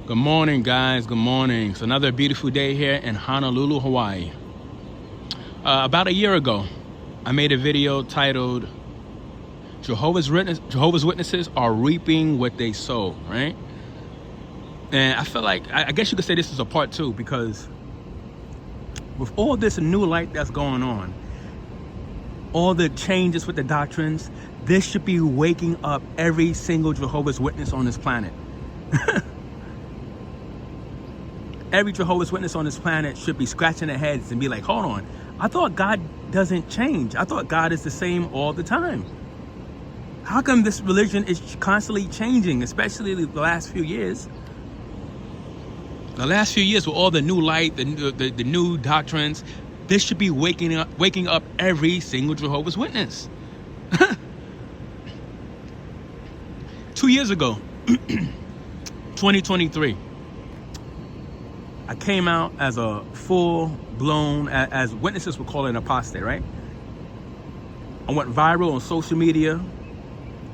Good morning, guys. Good morning. It's another beautiful day here in Honolulu, Hawaii. About a year ago, I made a video titled Jehovah's Witnesses are reaping what they sow, right? And I feel like, I guess you could say this is a part two, because with all this new light that's going on, all the changes with the doctrines, this should be waking up every single Jehovah's Witness on this planet. Every Jehovah's Witness on this planet should be scratching their heads and be like, hold on, I thought God doesn't change. I thought God is the same all the time. How come this religion is constantly changing, especially the last few years? The last few years with all the new light, the new doctrines, this should be waking up every single Jehovah's Witness. 2 years ago, 2023, I came out as a full-blown, as witnesses would call it, an apostate, right? I went viral on social media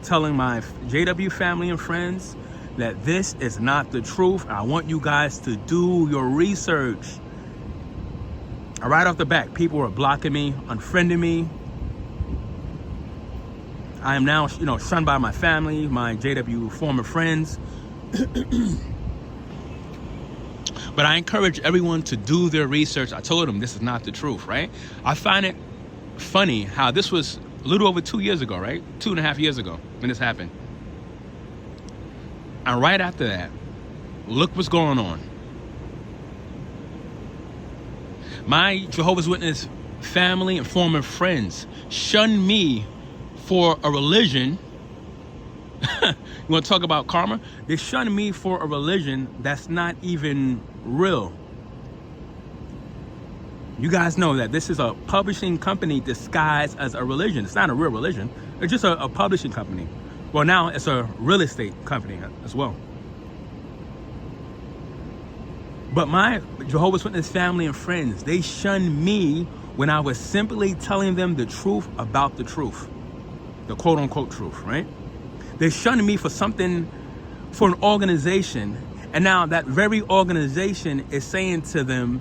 telling my JW family and friends that this is not the truth. I want you guys to do your research. And right off the bat, people were blocking me, unfriending me. I am now, shunned by my family, my JW former friends. But I encourage everyone to do their research. I told them this is not the truth, right? I find it funny how this was a little over 2 years ago, right? 2.5 years ago when this happened. And right after that, look what's going on. My Jehovah's Witness family and former friends shunned me for a religion. You want to talk about karma? They shunned me for a religion that's not even real. You guys know that this is a publishing company disguised as a religion. It's not a real religion. It's just a publishing company. Well, now it's a real estate company as well. But my Jehovah's Witness family and friends, they shunned me when I was simply telling them the truth about the truth. The quote-unquote truth, right? They shunned me for something, for an organization. And now that very organization is saying to them,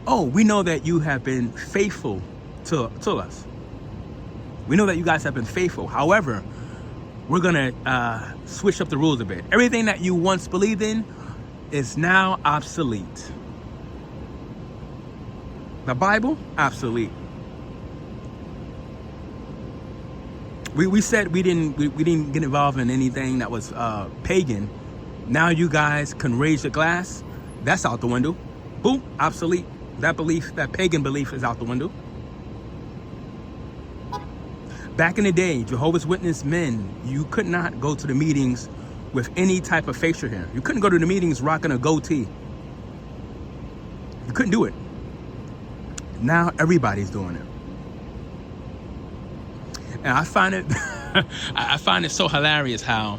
oh, we know that you have been faithful to us. We know that you guys have been faithful. However, we're going to switch up the rules a bit. Everything that you once believed in is now obsolete. The Bible, obsolete. We said we didn't get involved in anything that was pagan. Now you guys can raise your glass. That's out the window. Boom, obsolete. That belief, that pagan belief, is out the window. Back in the day, Jehovah's Witness men, you could not go to the meetings with any type of facial hair. You couldn't go to the meetings rocking a goatee. You couldn't do it. Now everybody's doing it. And I find it, I find it so hilarious how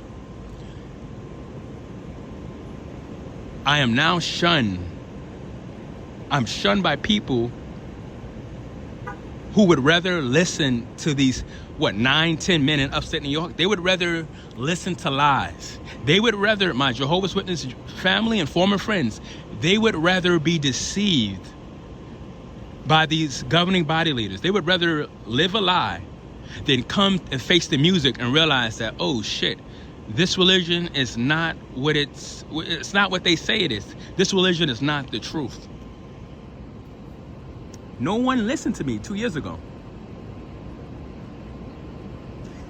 I am now shunned. I'm shunned by people who would rather listen to these, 9-10 men in upstate New York. They would rather listen to lies. They would rather, my Jehovah's Witness family and former friends, they would rather be deceived by these governing body leaders. They would rather live a lie than come and face the music and realize that, oh shit, this religion is not what it's not what they say it is. This religion is not the truth. No one listened to me 2 years ago.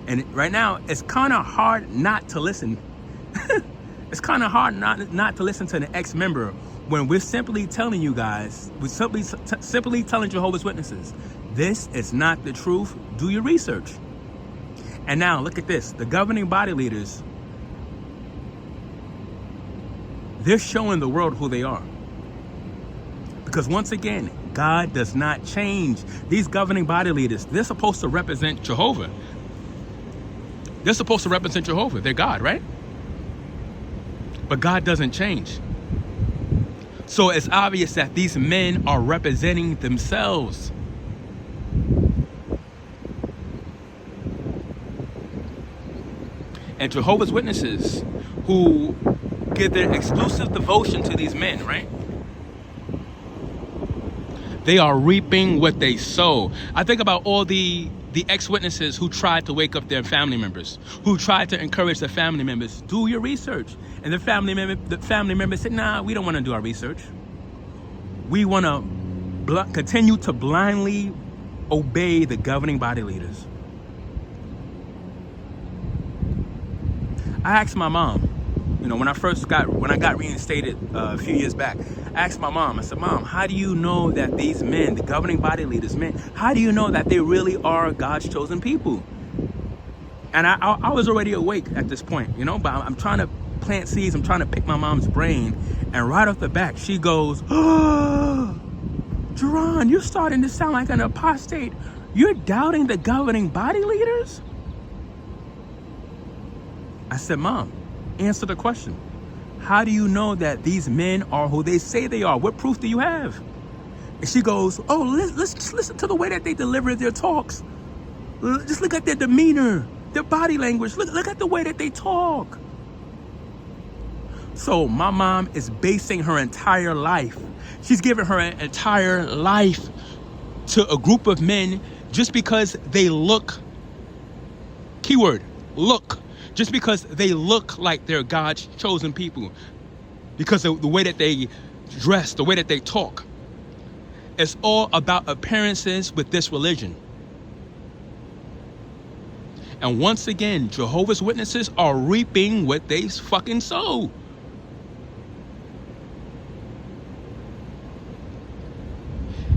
And right now, it's kind of hard not to listen. It's kind of hard not to listen to an ex-member when we're simply telling you guys, we're simply telling Jehovah's Witnesses, this is not the truth. Do your research. And now look at this. The governing body leaders, they're showing the world who they are. Because once again, God does not change. These governing body leaders, they're supposed to represent Jehovah. They're supposed to represent Jehovah. They're God, right? But God doesn't change. So it's obvious that these men are representing themselves. And Jehovah's Witnesses who give their exclusive devotion to these men, right? They are reaping what they sow. I think about all the ex-witnesses who tried to wake up their family members, who tried to encourage their family members, do your research. And the family member said, nah, we don't want to do our research. We want to continue to blindly obey the governing body leaders. I asked my mom, when I got reinstated a few years back, I asked my mom, I said, Mom, how do you know that these men, the governing body leaders, men, how do you know that they really are God's chosen people? And I was already awake at this point, but I'm trying to plant seeds. I'm trying to pick my mom's brain. And right off the bat, she goes, oh, Jerron, you're starting to sound like an apostate. You're doubting the governing body leaders? I said, Mom, answer the question. How do you know that these men are who they say they are? What proof do you have? And she goes, oh, let's just listen to the way that they deliver their talks. Just look at their demeanor, their body language. Look at the way that they talk. So my mom is basing her entire life. She's giving her entire life to a group of men just because they look, keyword, look. Just because they look like they're God's chosen people, because of the way that they dress, the way that they talk. It's all about appearances with this religion. And once again, Jehovah's Witnesses are reaping what they fucking sow.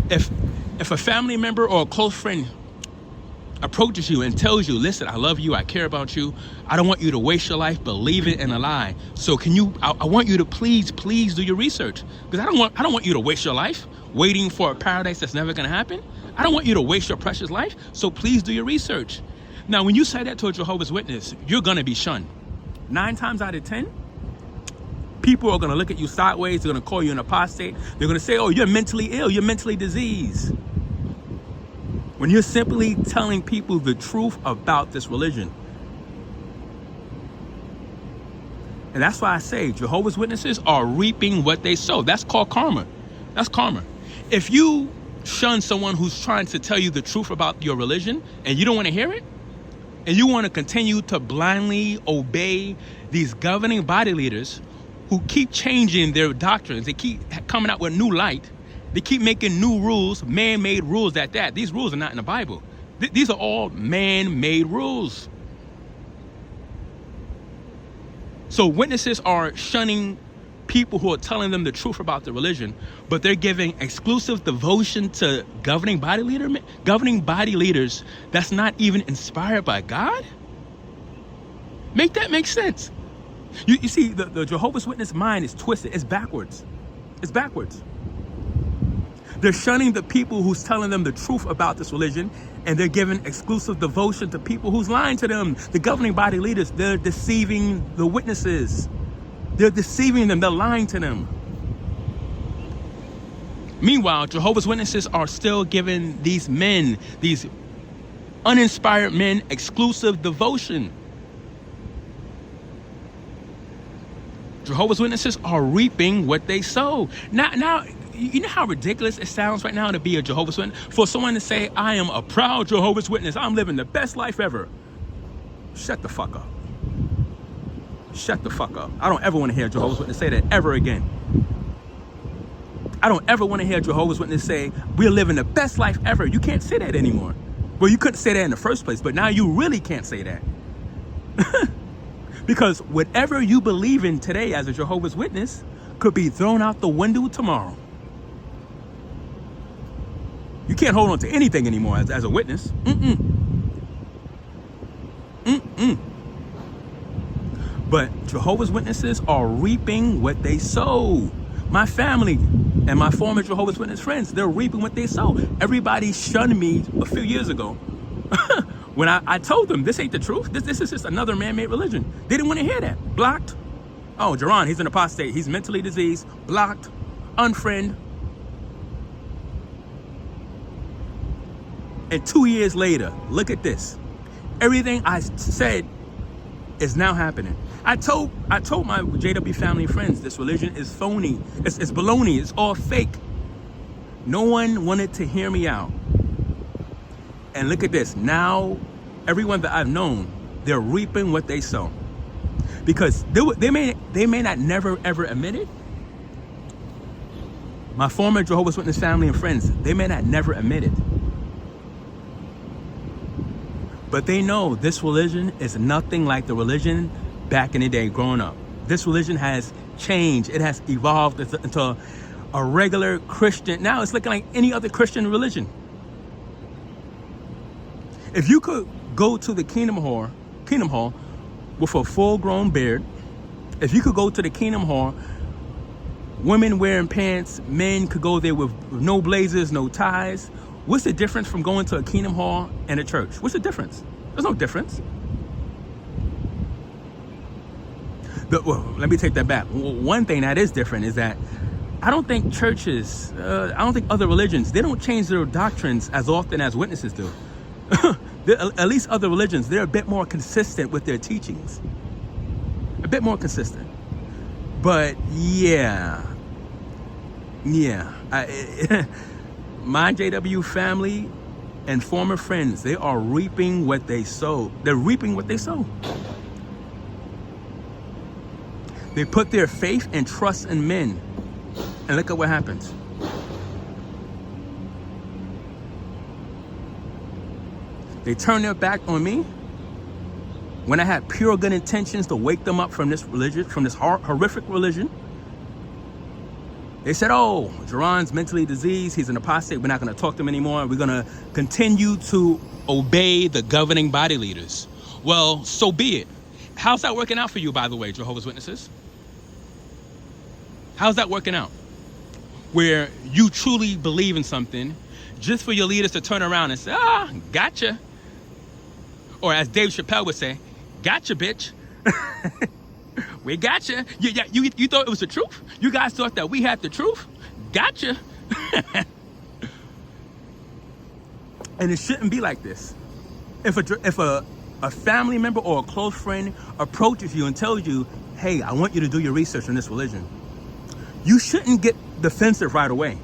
If a family member or a close friend approaches you and tells you, listen, I love you, I care about you, I don't want you to waste your life believing in a lie. So I want you to please do your research. Because I don't want you to waste your life waiting for a paradise that's never gonna happen. I don't want you to waste your precious life. So please do your research. Now, when you say that to a Jehovah's Witness, you're gonna be shunned. 9 times out of 10, people are gonna look at you sideways, they're gonna call you an apostate, they're gonna say, oh, you're mentally ill, you're mentally diseased. When you're simply telling people the truth about this religion. And that's why I say Jehovah's Witnesses are reaping what they sow. That's called karma. That's karma. If you shun someone who's trying to tell you the truth about your religion and you don't want to hear it, and you want to continue to blindly obey these governing body leaders who keep changing their doctrines, they keep coming out with new light, they keep making new rules, man-made rules at that. These rules are not in the Bible. These are all man-made rules. So witnesses are shunning people who are telling them the truth about the religion, but they're giving exclusive devotion to governing body leaders that's not even inspired by God? Make that make sense. You see, the Jehovah's Witness mind is twisted. It's backwards. It's backwards. They're shunning the people who's telling them the truth about this religion, and they're giving exclusive devotion to people who's lying to them. The governing body leaders, they're deceiving the witnesses. They're deceiving them. They're lying to them. Meanwhile, Jehovah's Witnesses are still giving these men, these uninspired men, exclusive devotion. Jehovah's Witnesses are reaping what they sow. Now, you know how ridiculous it sounds right now to be a Jehovah's Witness? For someone to say, I am a proud Jehovah's Witness, I'm living the best life ever. Shut the fuck up. Shut the fuck up. I don't ever want to hear a Jehovah's Witness say that ever again. I don't ever want to hear a Jehovah's Witness say, we're living the best life ever. You can't say that anymore. Well, you couldn't say that in the first place, but now you really can't say that. Because whatever you believe in today as a Jehovah's Witness could be thrown out the window tomorrow. You can't hold on to anything anymore as a witness. But Jehovah's Witnesses are reaping what they sow. My family and my former Jehovah's Witness friends, they're reaping what they sow. Everybody shunned me a few years ago when I told them this ain't the truth. This is just another man-made religion. They didn't want to hear that. Blocked. Oh, Jerron, he's an apostate. He's mentally diseased. Blocked. Unfriend. And 2 years later, look at this. Everything I said is now happening. I told my JW family and friends, this religion is phony. It's baloney. It's all fake. No one wanted to hear me out. And look at this. Now, everyone that I've known, they're reaping what they sow. Because they may not never ever admit it. My former Jehovah's Witness family and friends, they may not never admit it. But they know this religion is nothing like the religion back in the day growing up. This religion has changed. It has evolved into a regular Christian. Now it's looking like any other Christian religion. If you could go to the Kingdom Hall with a full-grown beard, if you could go to the Kingdom Hall, women wearing pants, men could go there with no blazers, no ties. What's the difference from going to a Kingdom Hall and a church? What's the difference? There's no difference. Well, let me take that back. One thing that is different is that I don't think churches, I don't think other religions, they don't change their doctrines as often as witnesses do. At least other religions, they're a bit more consistent with their teachings. A bit more consistent. But yeah. My JW family and former friends, they are reaping what they sow. They're reaping what they sow. They put their faith and trust in men. And look at what happens. They turn their back on me when I had pure good intentions to wake them up from this religion, from this horrific religion. They said, oh, Jerron's mentally diseased. He's an apostate. We're not going to talk to him anymore. We're going to continue to obey the governing body leaders. Well, so be it. How's that working out for you, by the way, Jehovah's Witnesses? How's that working out? Where you truly believe in something just for your leaders to turn around and say, gotcha. Or as Dave Chappelle would say, gotcha, bitch. We gotcha. You thought it was the truth? You guys thought that we had the truth? Gotcha. And it shouldn't be like this. If a family member or a close friend approaches you and tells you, hey, I want you to do your research on this religion, you shouldn't get defensive right away.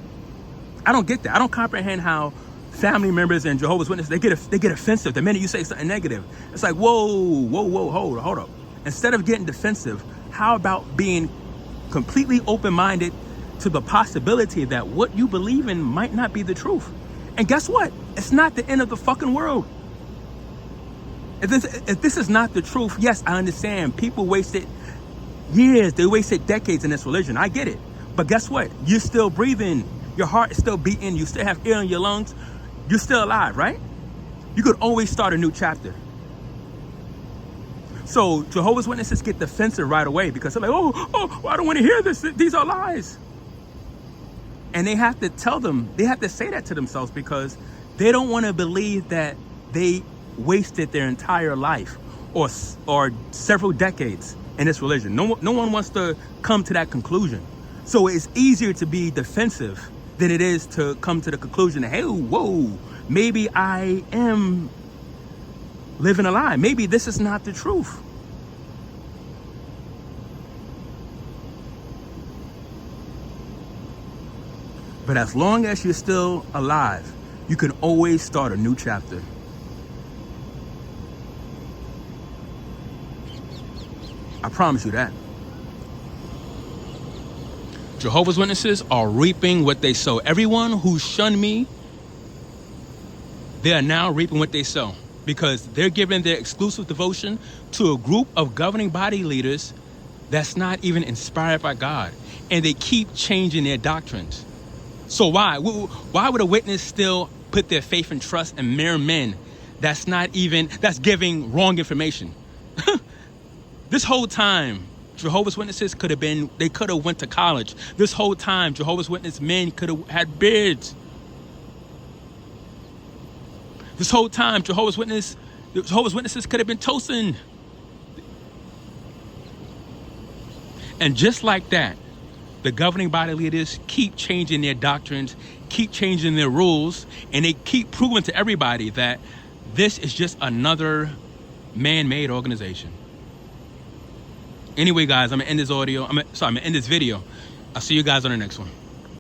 I don't get that. I don't comprehend how family members and Jehovah's Witnesses, they get offensive the minute you say something negative. It's like, whoa, hold up. Instead of getting defensive, how about being completely open-minded to the possibility that what you believe in might not be the truth? And guess what? It's not the end of the fucking world. If this is not the truth, yes, I understand. People wasted years, they wasted decades in this religion. I get it. But guess what? You're still breathing. Your heart is still beating. You still have air in your lungs. You're still alive, right? You could always start a new chapter. So Jehovah's Witnesses get defensive right away because they're like, oh, I don't want to hear this. These are lies. And they have to tell them, they have to say that to themselves because they don't want to believe that they wasted their entire life or several decades in this religion. No one wants to come to that conclusion. So it's easier to be defensive than it is to come to the conclusion that, hey, whoa, maybe I am living a lie. Maybe this is not the truth. But as long as you're still alive, you can always start a new chapter. I promise you that. Jehovah's Witnesses are reaping what they sow. Everyone who shunned me, they are now reaping what they sow because they're giving their exclusive devotion to a group of governing body leaders that's not even inspired by God. And they keep changing their doctrines. So why? Why would a witness still put their faith and trust in mere men that's giving wrong information? This whole time, Jehovah's Witnesses could have went to college. This whole time, Jehovah's Witness men could have had beards. This whole time, Jehovah's Witnesses could have been toasting. And just like that, the governing body leaders keep changing their doctrines, keep changing their rules, and they keep proving to everybody that this is just another man-made organization. Anyway, guys, I'm gonna end this audio. I'm gonna end this video. I'll see you guys on the next one.